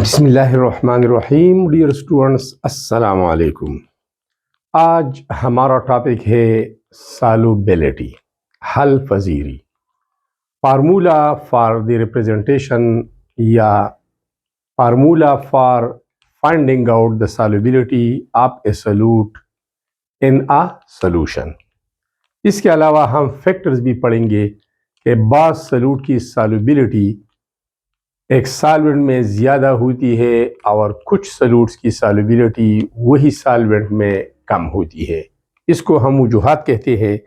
बिस्मिल्लाहिर्रहमानिर्रहीम। Dear students, अस्सलाम वालेकुम। आज हमारा टॉपिक है सॉल्युबिलिटी, हल पजीरी। फार्मूला फॉर द रिप्रेजेंटेशन या formula for finding out the solubility of A solute in a solution. इसके अलावा हम फैक्टर्स भी पढ़ेंगे कि बाज़ सॉल्यूट की सॉल्युबिलिटी एक सॉल्वेंट में ज़्यादा होती है और कुछ सॉल्यूट्स की सॉल्युबिलिटी वही सॉल्वेंट में कम होती है। इसको हम वजूहात कहते हैं।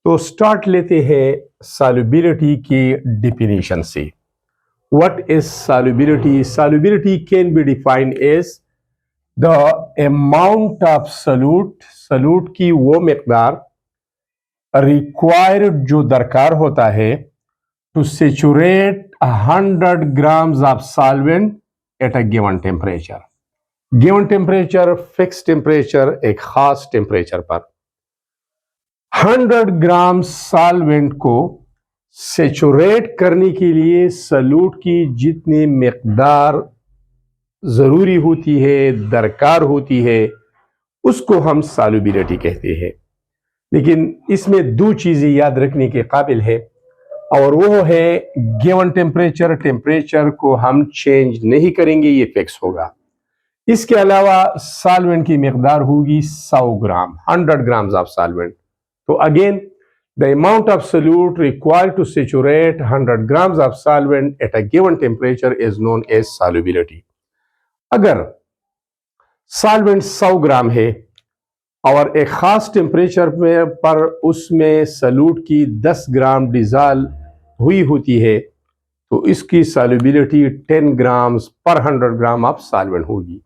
तो स्टार्ट लेते हैं सॉल्युबिलिटी की डिफिनीशन से। What is solubility? Solubility can be defined as the amount of solute की वो मिकदार रिक्वायर्ड जो दरकार होता है to saturate 100 grams of solvent at a given temperature. Given temperature, fixed temperature, एक खास टेम्परेचर पर 100 ग्राम सॉल्वेंट को सेचुरेट करने के लिए सॉल्यूट की जितनी मिकदार जरूरी होती है, दरकार होती है, उसको हम सॉल्युबिलिटी कहते हैं। लेकिन इसमें दो चीजें याद रखने के काबिल है, और वो है गिवन टेम्परेचर को हम चेंज नहीं करेंगे, ये फिक्स होगा। इसके अलावा सॉल्वेंट की मिकदार होगी 100 ग्राम, 100 ग्राम्स ऑफ सॉल्वेंट। तो again the amount of solute required to saturate 100 grams of solvent at a given temperature is known as solubility. अगर सॉल्वेंट 100 ग्राम है और एक खास टेम्परेचर पर उसमें सॉल्यूट की 10 ग्राम डिज़ॉल्व हुई होती है, तो इसकी solubility 10 grams per 100 gram of solvent होगी।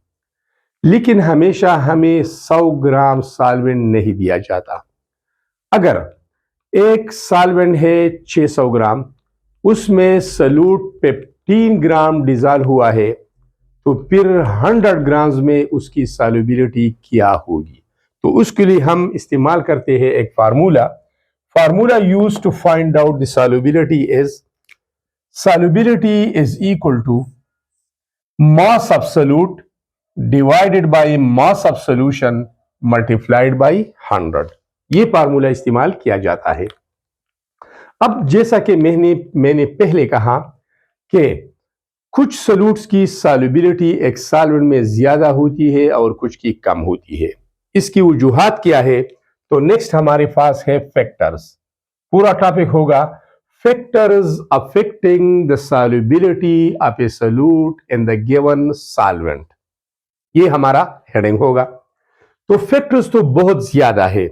लेकिन हमेशा हमें 100 ग्राम सॉल्वेंट नहीं दिया जाता। अगर एक सॉल्वेंट है 600 ग्राम, उसमें सॉल्यूट 15 ग्राम डिज़ॉल्व हुआ है, तो फिर 100 ग्राम्स में उसकी सॉल्युबिलिटी क्या होगी? तो उसके लिए हम इस्तेमाल करते हैं एक formula used to find out the solubility is equal to mass of solute divided by mass of solution multiplied by 100। ये फार्मूला इस्तेमाल किया जाता है। अब जैसा कि मैंने पहले कहा कि कुछ सॉल्यूट्स की सॉल्युबिलिटी एक सॉल्वेंट में ज्यादा होती है और कुछ की कम होती है। इसकी वजूहात क्या है? तो नेक्स्ट हमारे पास है फैक्टर्स। पूरा टॉपिक होगा factors affecting the solubility of A solute in the given solvent. ये हमारा हेडिंग होगा। तो फैक्टर्स तो बहुत ज्यादा है।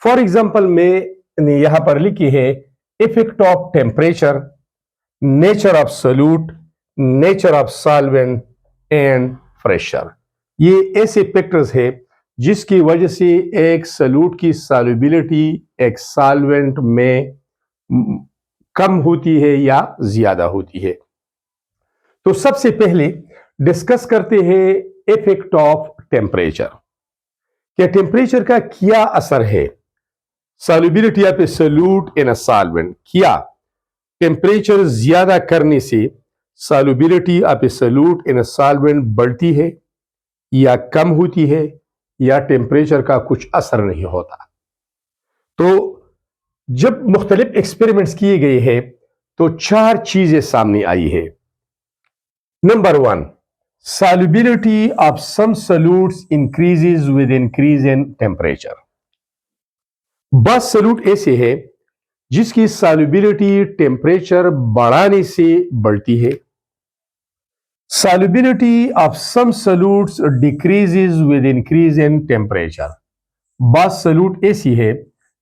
फॉर एग्जांपल मैंने यहां पर लिखी है effect of temperature, nature of solute, nature of solvent and pressure. ये ऐसे फैक्टर्स है जिसकी वजह से एक सॉल्यूट की सॉल्युबिलिटी एक सॉल्वेंट में कम होती है या ज्यादा होती है। तो सबसे पहले डिस्कस करते हैं इफेक्ट ऑफ टेम्परेचर। क्या टेम्परेचर का क्या असर है solubility of A solute in a solvent? क्या टेम्परेचर ज्यादा करने से solubility of A solute in a solvent बढ़ती है या कम होती है, या टेम्परेचर का कुछ असर नहीं होता? तो जब मुख्तलिफ एक्सपेरिमेंट्स किए गए हैं तो 4 चीजें सामने आई है। Number 1, solubility of some solutes increases with increase in temperature. बस सॉल्यूट ऐसे है जिसकी सॉल्युबिलिटी टेम्परेचर बढ़ाने से बढ़ती है। Solubility of some solutes decreases with increase in temperature. बस सॉल्यूट ऐसी है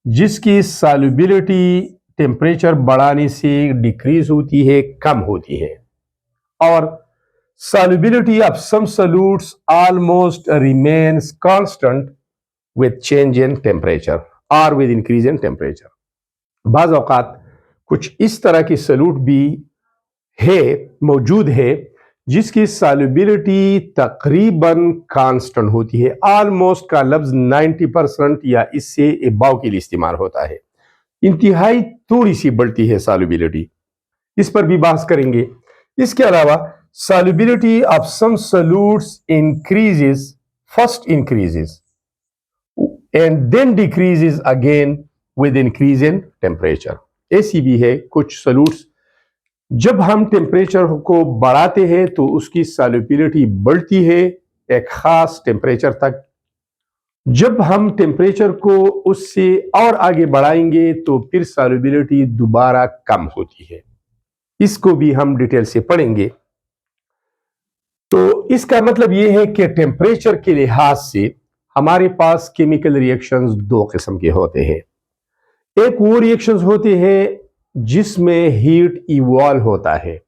जिसकी सॉल्युबिलिटी टेम्परेचर बढ़ाने से डिक्रीज होती है, कम होती है। और solubility of some solutes almost remains constant with change in temperature or with increase in temperature. बाज़ औक़ात कुछ इस तरह की सॉल्यूट भी मौजूद है जिसकी सॉल्युबिलिटी तकरीबन कांस्टेंट होती है। ऑलमोस्ट का लफ्ज 90% या इससे अबव के लिए इस्तेमाल होता है। इंतहाई थोड़ी सी बढ़ती है सॉल्युबिलिटी, इस पर भी बात करेंगे। इसके अलावा solubility of some solutes increases, first increases and then decreases again with increase in temperature. ऐसी भी है कुछ solutes जब हम टेम्परेचर को बढ़ाते हैं तो उसकी सॉल्युबिलिटी बढ़ती है एक खास टेम्परेचर तक। जब हम टेम्परेचर को उससे और आगे बढ़ाएंगे तो फिर सॉल्युबिलिटी दोबारा कम होती है। इसको भी हम डिटेल से पढ़ेंगे। तो इसका मतलब यह है कि टेम्परेचर के लिहाज से हमारे पास केमिकल रिएक्शंस दो किस्म के होते हैं। एक वो रिएक्शंस होते हैं जिसमें हीट इवॉल्व होता है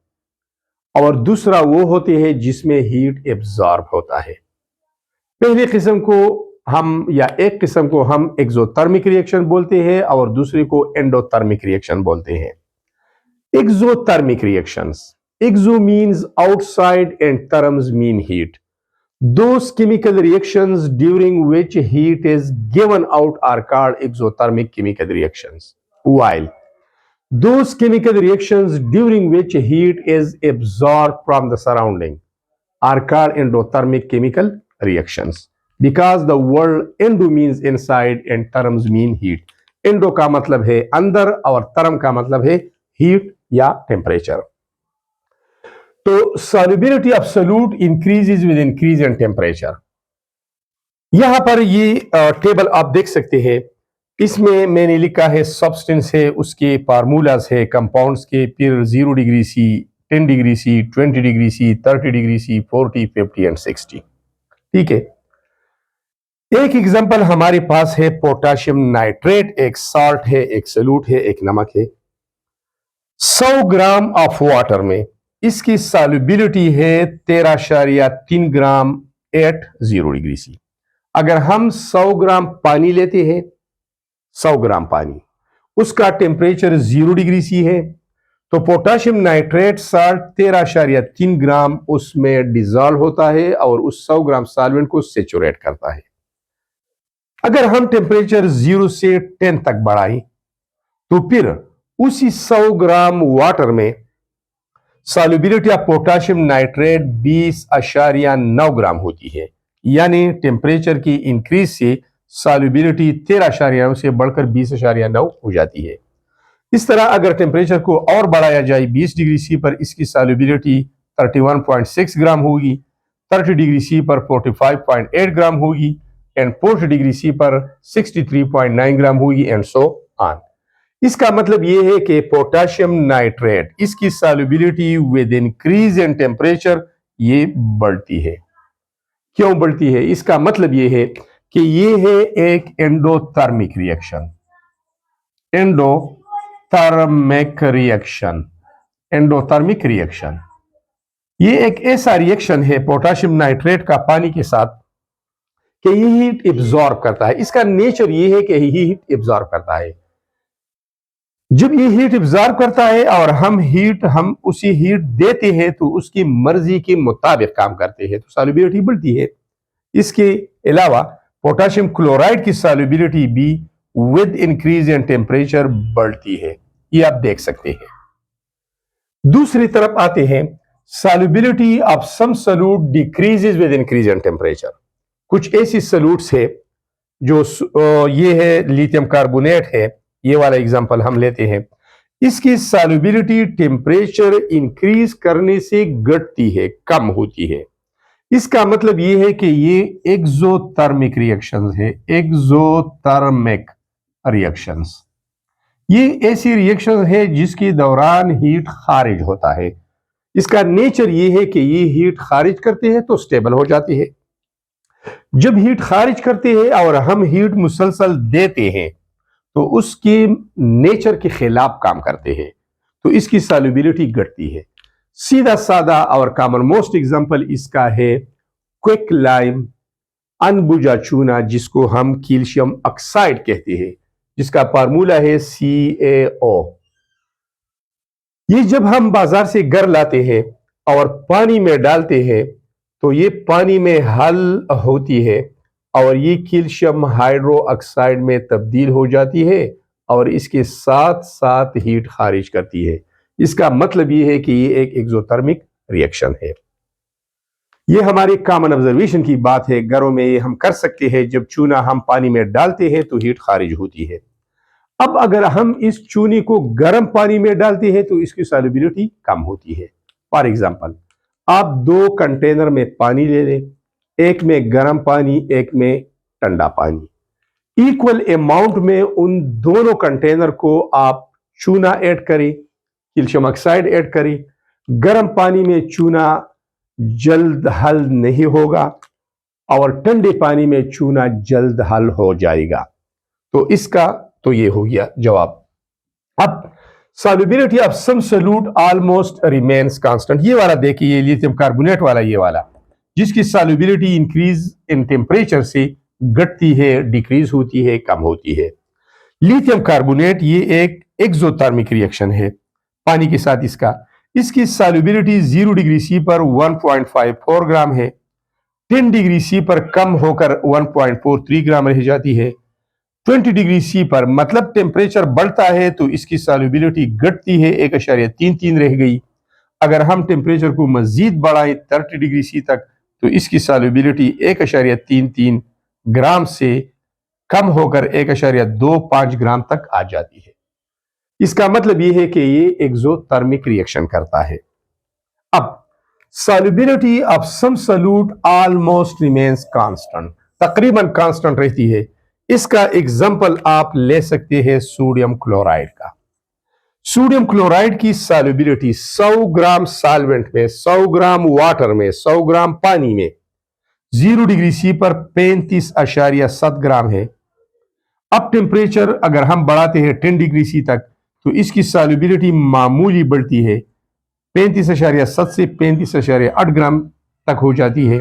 और दूसरा वो होते हैं जिसमें हीट एब्जॉर्ब होता है। पहले किस्म को हम या एक किस्म को हम एक्सोथर्मिक रिएक्शन बोलते हैं और दूसरे को एंडोथर्मिक रिएक्शन बोलते हैं। Exothermic reactions, exo means outside and therms mean heat. Those chemical reactions during which heat is given out are called exothermic chemical reactions, while those chemical reactions during which heat is absorbed from the surrounding are called endothermic chemical reactions. Because the word endo means inside and therms mean heat. Endo का मतलब है अंदर और therm का मतलब है heat या temperature. तो solubility of solute increases with increase in temperature. यहां पर ये टेबल आप देख सकते हैं। इसमें मैंने लिखा है सब्सटेंस है, उसके फार्मूलाज है कंपाउंड्स के, फिर 0 degree C, 10 degree C, 20 degree C, 30 degree C, 40, 50 and 60। ठीक है। एक एग्जांपल हमारे पास है पोटाशियम नाइट्रेट, एक सॉल्ट है, एक सॉल्यूट है, एक नमक है। 100 ग्राम ऑफ वाटर में इसकी सॉल्युबिलिटी है 13.3 ग्राम एट 0 डिग्री सी। अगर हम 100 ग्राम पानी लेते हैं, 100 ग्राम पानी, उसका टेम्परेचर 0 डिग्री सी है, तो पोटाशियम नाइट्रेट सॉल्ट 13.3 ग्राम उसमें डिजॉल्व होता है और उस 100 ग्राम सॉल्वेंट को सेचुरेट करता है। अगर हम टेम्परेचर 0 से 10 तक बढ़ाएं तो फिर उसी 100 ग्राम वाटर में सॉल्युबिलिटी ऑफ पोटाशियम नाइट्रेट 20.9 ग्राम होती है। यानी टेम्परेचर की इंक्रीज से सॉल्युबिलिटी 13.9 से बढ़कर 20.9 हो जाती है। इस तरह अगर टेम्परेचर को और बढ़ाया जाए 20 डिग्री सी पर इसकी सॉल्युबिलिटी 31.6 ग्राम होगी, 30 डिग्री सी पर 45.8 ग्राम होगी एंड 40 डिग्री सी पर 63.9 ग्राम होगी एंड सो ऑन। इसका मतलब यह है कि पोटाशियम नाइट्रेट इसकी solubility with increase in temperature ये बढ़ती है। क्यों बढ़ती है? इसका मतलब यह है कि यह है एक endothermic reaction. Endothermic reaction, endothermic reaction ये एक ऐसा रिएक्शन है पोटाशियम नाइट्रेट का पानी के साथ कि ये हीट एब्जॉर्ब करता है। इसका नेचर ये है कि हीट एब्जॉर्ब करता है। जब ये हीट एब्जॉर्ब करता है और हम उसी हीट देते हैं तो उसकी मर्जी के मुताबिक काम करते हैं तो सॉल्युबिलिटी बढ़ती है। इसके अलावा पोटाशियम क्लोराइड की सॉल्युबिलिटी भी विद इंक्रीज इन टेम्परेचर बढ़ती है, ये आप देख सकते हैं। दूसरी तरफ आते हैं, solubility of some solute decreases with increase in temperature. कुछ ऐसी सॉल्यूट्स है जो ये है लिथियम कार्बोनेट है, ये वाला एग्जांपल हम लेते हैं। इसकी सॉल्युबिलिटी टेम्परेचर इंक्रीज करने से घटती है, कम होती है। इसका मतलब ये है कि ये एक्सोथर्मिक रिएक्शंस है, एक्सोथर्मिक रिएक्शंस। ये ऐसी रिएक्शन है जिसके दौरान हीट खारिज होता है। इसका नेचर ये है कि ये हीट खारिज करते हैं तो स्टेबल हो जाती है। जब हीट खारिज करते हैं और हम हीट मुसलसल देते हैं तो उसके नेचर के खिलाफ काम करते हैं तो इसकी सॉल्युबिलिटी घटती है। सीधा सादा और कॉमन मोस्ट एग्जांपल इसका है क्विक लाइम, अनबुझा चूना जिसको हम कैल्शियम ऑक्साइड कहते हैं, जिसका फार्मूला है CaO। ये जब हम बाजार से घर लाते हैं और पानी में डालते हैं तो ये पानी में हल होती है और ये कैल्शियम हाइड्रो ऑक्साइड में तब्दील हो जाती है और इसके साथ साथ हीट खारिज करती है। इसका मतलब ये है कि ये एक एक्सोथर्मिक रिएक्शन है। ये हमारी कॉमन ऑब्जर्वेशन की बात है, घरों में ये हम कर सकते हैं। जब चूना हम पानी में डालते हैं तो हीट खारिज होती है। अब अगर हम इस चूने को गर्म पानी में डालते हैं तो इसकी सॉल्युबिलिटी कम होती है। फॉर एग्जांपल, आप 2 कंटेनर में पानी ले लें, एक में गर्म पानी, एक में ठंडा पानी। इक्वल अमाउंट में उन दोनों कंटेनर को आप चूना ऐड करें, कैल्शियम ऑक्साइड ऐड करें। गर्म पानी में चूना जल्द हल नहीं होगा और ठंडे पानी में चूना जल्द हल हो जाएगा। तो इसका तो ये हो गया जवाब। अब solubility of some solute almost remains constant. ये वाला देखिए, लिथियम कार्बोनेट वाला, ये वाला जिसकी सॉल्युबिलिटी इंक्रीज इन टेम्परेचर से घटती है, डिक्रीज होती है, कम होती है। लिथियम कार्बोनेट ये एक एक्सोथर्मिक रिएक्शन है पानी के साथ। इसकी सॉल्युबिलिटी 0 डिग्री सी पर 1.54 ग्राम है। 10 डिग्री सी पर कम होकर 1.43 ग्राम रह जाती है। 20 डिग्री सी पर मतलब टेम्परेचर बढ़ता है तो इसकी सॉल्युबिलिटी घटती है, 1.33 रह गई। अगर हम टेम्परेचर को मजीद बढ़ाएं 30 डिग्री सी तक तो इसकी सॉल्युबिलिटी 1.33 ग्राम से कम होकर 1.25 ग्राम तक आ जाती है। इसका मतलब यह है कि ये एक्सोथर्मिक रिएक्शन करता है। अब solubility of some solute almost remains constant, तकरीबन कांस्टेंट रहती है। इसका एग्जांपल आप ले सकते हैं सोडियम क्लोराइड का। सोडियम क्लोराइड की सॉल्युबिलिटी 100 ग्राम सॉल्वेंट में, 100 ग्राम वाटर में, 100 ग्राम पानी में 0 डिग्री सी पर 35.7 ग्राम है। अब टेम्परेचर अगर हम बढ़ाते हैं 10 डिग्री सी तक तो इसकी सॉल्युबिलिटी मामूली बढ़ती है, 35.7 से 35.8 ग्राम तक हो जाती है।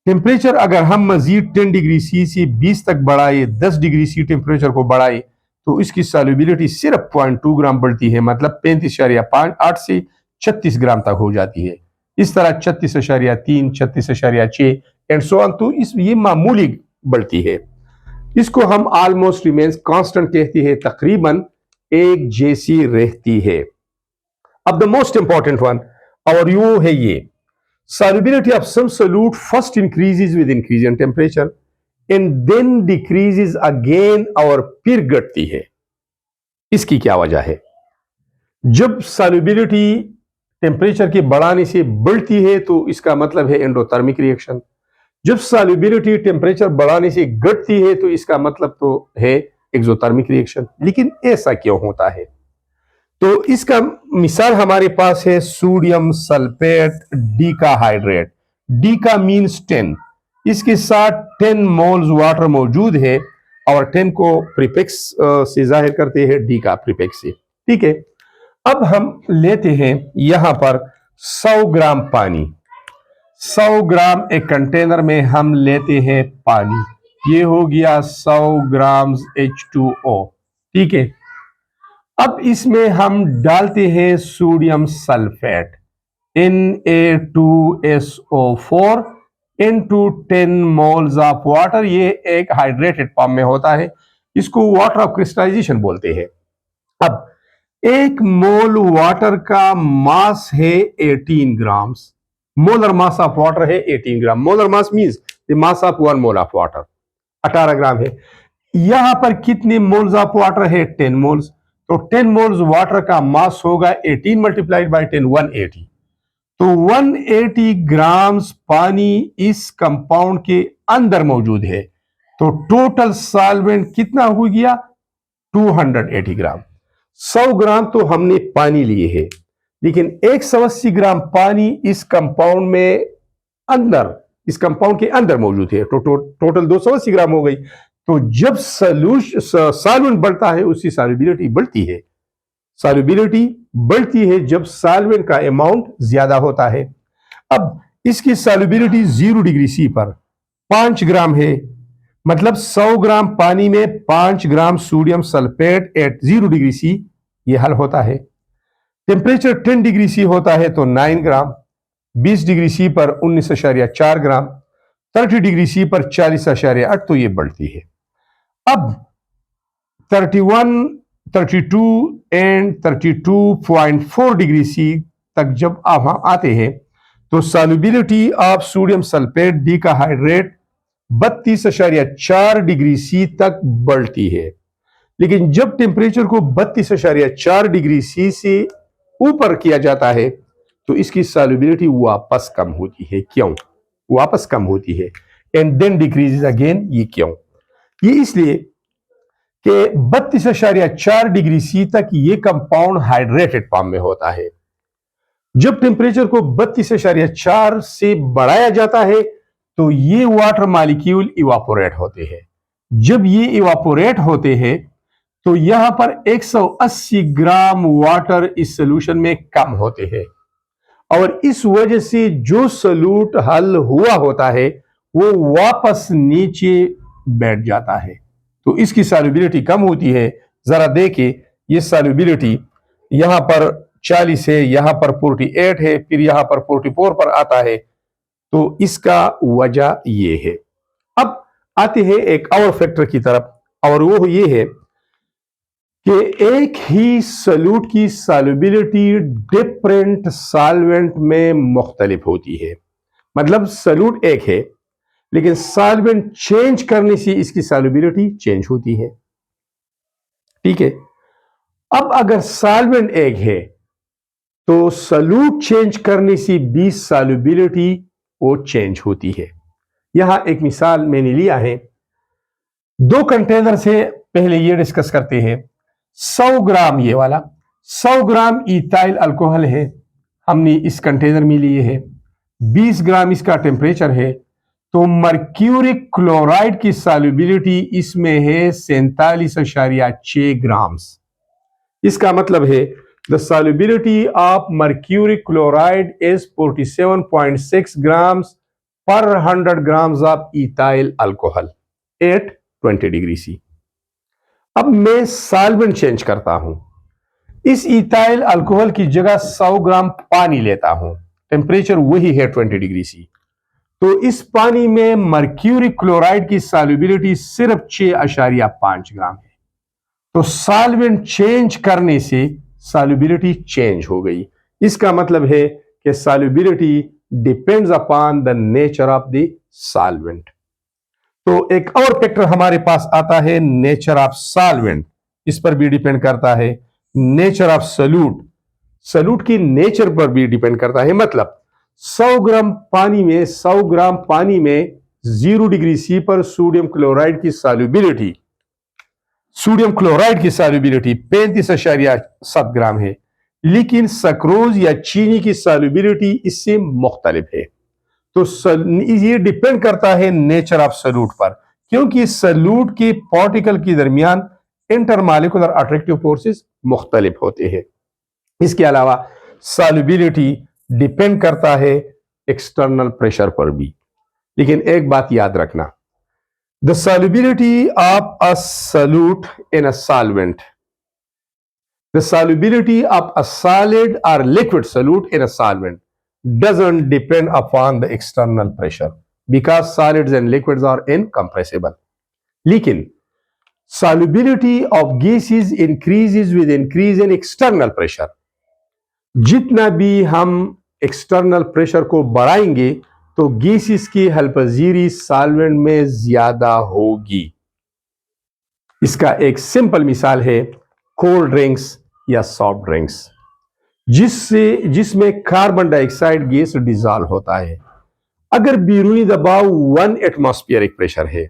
टेम्परेचर अगर हम मजीद 10 डिग्री सी से 20 तक बढ़ाए, 10 डिग्री सी टेम्परेचर को बढ़ाए तो इसकी सॉल्युबिलिटी सिर्फ 0.2 ग्राम बढ़ती है, मतलब 35.8 से 36 ग्राम तक हो जाती है। इस तरह 36.3, 36.6 एंड सो ऑन। तो ये मामूली बढ़ती है। इसको हम ऑलमोस्ट रिमेन्स कांस्टेंट कहते हैं, तकरीबन एक जैसी रहती है। अब द मोस्ट इंपॉर्टेंट वन और यू है ये, solubility of some solute first increases with increase in temperature and then decreases again और फिर घटती है। इसकी क्या वजह है? जब solubility टेम्परेचर के बढ़ाने से बढ़ती है तो इसका मतलब है एंडोथर्मिक रिएक्शन। जब solubility टेम्परेचर बढ़ाने से घटती है तो इसका मतलब तो है एक्सोथर्मिक रिएक्शन। लेकिन ऐसा क्यों होता है? तो इसका मिसाल हमारे पास है सोडियम सल्फेट डीकाहाइड्रेट। डीका मीन्स 10, इसके साथ 10 मोल्स वाटर मौजूद है और 10 को प्रीफिक्स से जाहिर करते हैं, डीका प्रीफिक्स से। ठीक है, अब हम लेते हैं यहां पर 100 ग्राम पानी। 100 ग्राम एक कंटेनर में हम लेते हैं पानी, ये हो गया 100 ग्राम H2O। ठीक है, अब इसमें हम डालते हैं sodium sulphate Na2SO4 into 10 moles of water. ये एक हाइड्रेटेड फॉर्म में होता है, इसको वाटर ऑफ क्रिस्टलाइजेशन बोलते हैं। अब 1 मोल वाटर का मास है 18 grams. Molar mass of water है 18 gram. Molar mass means the mass of 1 mole of water 18 gram है। यहां पर कितने मोल्स ऑफ वाटर है? 10 मोल्स। तो 10 मोल्स वाटर का मास होगा 18 मल्टीप्लाइड बाय 10, 180। तो 180 ग्राम्स पानी इस कंपाउंड के अंदर मौजूद है। तो टोटल सॉल्वेंट कितना हो गया? 280 ग्राम। 100 ग्राम तो हमने पानी लिए है, लेकिन 180 ग्राम पानी इस कंपाउंड में अंदर, इस कंपाउंड के अंदर मौजूद है। तो टोटल 280 ग्राम हो गई। तो जब सॉल्वेंट बढ़ता है उसकी सॉल्युबिलिटी बढ़ती है। सॉल्युबिलिटी बढ़ती है जब सॉल्वेंट का अमाउंट ज्यादा होता है। अब इसकी सॉल्युबिलिटी 0 डिग्री सी पर 5 ग्राम है, मतलब 100 ग्राम पानी में 5 gram sodium sulphate at 0 degree C ये हल होता है। टेम्परेचर 10 डिग्री सी होता है तो 9 ग्राम, 20 डिग्री सी पर 19.4 ग्राम, 30 डिग्री सी पर 40.8 तो ये बढ़ती है। अब 31, 32 एंड 32.4 डिग्री सी तक जब आप आते हैं तो solubility of sodium sulphate decahydrate 32.4 degree C तक बढ़ती है। लेकिन जब टेम्परेचर को 32.4 डिग्री सी से ऊपर किया जाता है तो इसकी सॉल्युबिलिटी वापस कम होती है। क्यों वापस कम होती है? And then decreases again. ये क्यों? ये इसलिए कि 32.4 डिग्री सी तक ये कंपाउंड हाइड्रेटेड फॉर्म में होता है। जब टेम्परेचर को 32.4 से बढ़ाया जाता है तो ये वाटर मॉलिक्यूल इवापोरेट होते हैं। जब ये इवापोरेट होते हैं तो यहां पर 180 ग्राम वाटर इस सोल्यूशन में कम होते हैं और इस वजह से जो सोल्यूट हल हुआ होता है वो वापस नीचे बैठ जाता है, तो इसकी सॉल्युबिलिटी कम होती है। जरा देखिए, ये सॉल्युबिलिटी यहां पर 40 है, यहां पर 48 है, फिर यहां पर 44 पर आता है, तो इसका वजह ये है। अब आते हैं एक और फैक्टर की तरफ, और वो ये है कि एक ही सोल्यूट की सॉल्युबिलिटी डिफरेंट सॉल्वेंट में मुख्तलिफ होती है। मतलब सोल्यूट एक है लेकिन सॉल्वेंट चेंज करने से इसकी सॉल्युबिलिटी चेंज होती है। ठीक है, अब अगर सॉल्वेंट एक है तो सोल्यूट चेंज करने से भी सॉल्युबिलिटी वो चेंज होती है। यहां एक मिसाल मैंने लिया है, 2 कंटेनर से पहले ये डिस्कस करते हैं। 100 ग्राम ये वाला 100 ग्राम इथाइल अल्कोहल है, हमने इस कंटेनर में लिए है। 20 ग्राम इसका टेम्परेचर है, तो मर्क्यूरिक क्लोराइड की सॉल्युबिलिटी इसमें है 47.6 ग्राम्स। इसका मतलब है the solubility of mercuric chloride is 47.6 grams per 100 grams of ethyl alcohol at 20 degree C. अब मैं सॉल्वेंट चेंज करता हूं, इस इथाइल अल्कोहल की जगह 100 ग्राम पानी लेता हूं, टेम्परेचर वही है 20 डिग्री सी, तो इस पानी में मर्क्यूरिक क्लोराइड की सॉल्युबिलिटी सिर्फ 6.5 ग्राम है। तो सॉल्वेंट चेंज करने से सॉल्युबिलिटी चेंज हो गई। इसका मतलब है कि solubility depends upon the nature of the solvent. तो एक और फैक्टर हमारे पास आता है नेचर ऑफ सॉल्वेंट, इस पर भी डिपेंड करता है। नेचर ऑफ सोल्यूट, सोल्यूट की नेचर पर भी डिपेंड करता है। मतलब 100 ग्राम पानी में 0 डिग्री सी पर सोडियम क्लोराइड की सॉल्युबिलिटी 35.7 ग्राम है, लेकिन सक्रोज या चीनी की सॉल्युबिलिटी इससे मुख्तलिफ है। तो ये डिपेंड करता है नेचर ऑफ सोल्यूट पर, क्योंकि सोल्यूट के पार्टिकल के दरमियान इंटरमॉलिक्यूलर अट्रैक्टिव फोर्सेस मुख्तलिफ होते हैं। इसके अलावा सॉल्युबिलिटी डिपेंड करता है एक्सटर्नल प्रेशर पर भी। लेकिन एक बात याद रखना, the solubility of a solute in a solvent, the solubility of a solid or liquid solute in a solvent doesn't depend upon the external pressure because solids and liquids are incompressible. लेकिन solubility of gases increases with increase in external pressure. जितना भी हम external pressure को बढ़ाएंगे तो gases की हलपजीरी solvent में ज्यादा होगी। इसका एक सिंपल मिसाल है कोल्ड ड्रिंक्स या सॉफ्ट ड्रिंक्स, जिसमें कार्बन डाइऑक्साइड गैस डिजॉल्व होता है। अगर बैरूनी दबाव 1 एटमॉस्फेरिक प्रेशर है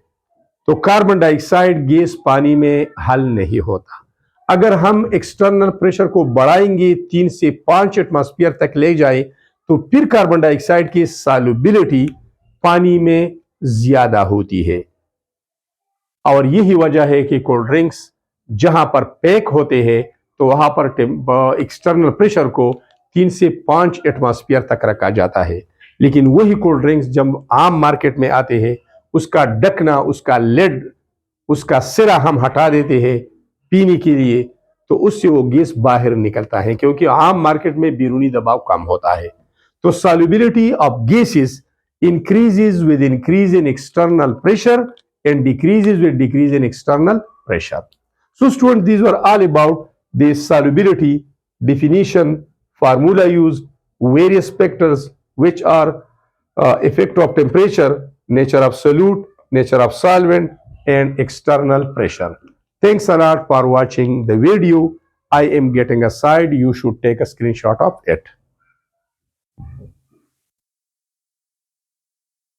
तो कार्बन डाइऑक्साइड गैस पानी में हल नहीं होता। अगर हम एक्सटर्नल प्रेशर को बढ़ाएंगे 3 से 5 एटमॉस्फेयर तक ले जाए तो फिर कार्बन डाइऑक्साइड की सॉल्युबिलिटी पानी में ज्यादा होती है। और यही वजह है कि कोल्ड ड्रिंक्स जहां पर पैक होते हैं तो वहां पर एक्सटर्नल प्रेशर को 3 से 5 एटमॉस्फेयर तक रखा जाता है। लेकिन वही कोल्ड ड्रिंक्स जब आम मार्केट में आते हैं, उसका ढकना, उसका लेड, उसका सिरा हम हटा देते हैं पीने के लिए, तो उससे वो गैस बाहर निकलता है, क्योंकि आम मार्केट में बैरूनी दबाव कम होता है। तो solubility of gases increases with increase in external pressure and decreases with decrease in external pressure. So students, these were all about the solubility definition, formula used, various factors which are effect of temperature, nature of solute, nature of solvent, and external pressure. Thanks a lot for watching the video. I am getting a slide. You should take a screenshot of it.